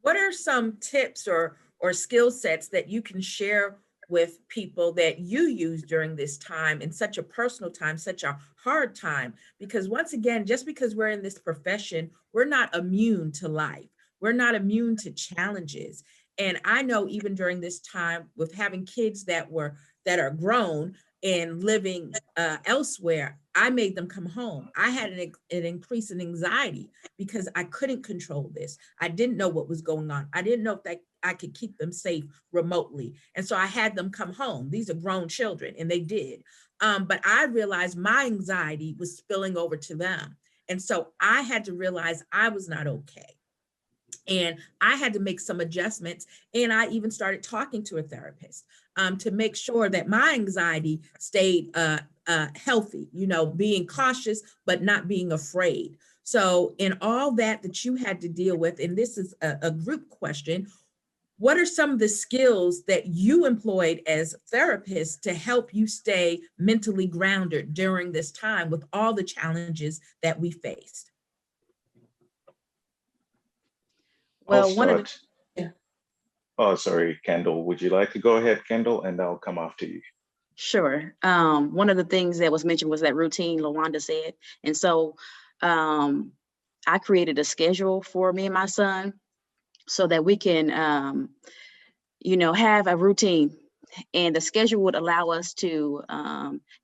what are some tips or skill sets that you can share with people that you use during this time, in such a personal time, such a hard time? Because once again, just because we're in this profession, we're not immune to life. We're not immune to challenges. And I know even during this time with having kids that are grown and living elsewhere, I made them come home. I had an increase in anxiety because I couldn't control this. I didn't know what was going on. I didn't know if I could keep them safe remotely. And so I had them come home. These are grown children, and they did. But I realized my anxiety was spilling over to them. And so I had to realize I was not okay. And I had to make some adjustments. And I even started talking to a therapist to make sure that my anxiety stayed healthy, being cautious, but not being afraid. So in all that you had to deal with, and this is a group question, what are some of the skills that you employed as therapists to help you stay mentally grounded during this time with all the challenges that we faced? Well, oh, sorry, Kendall. Would you like to go ahead, Kendall, and I'll come after you? Sure. One of the things that was mentioned was that routine, LaWanda said. And so I created a schedule for me and my son so that we can, have a routine. And the schedule would allow us to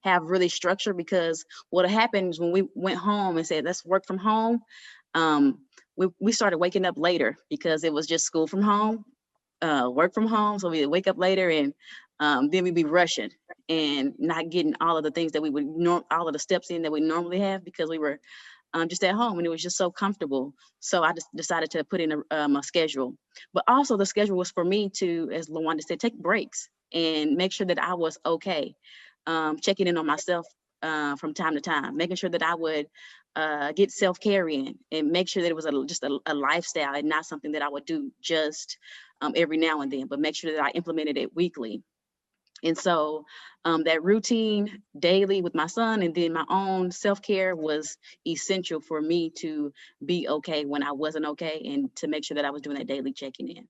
have really structure, because what happens when we went home and said, let's work from home, we started waking up later because it was just school from home, work from home. So we'd wake up later, and then we'd be rushing and not getting all of the things that we would all of the steps in that we normally have, because we were just at home and it was just so comfortable. So I just decided to put in a schedule. But also the schedule was for me to, as LaWanda said, take breaks and make sure that I was okay. Checking in on myself from time to time, making sure that I would get self-care in, and make sure that it was just a lifestyle and not something that I would do just every now and then, but make sure that I implemented it weekly. And so that routine daily with my son and then my own self-care was essential for me to be okay when I wasn't okay, and to make sure that I was doing that daily checking in.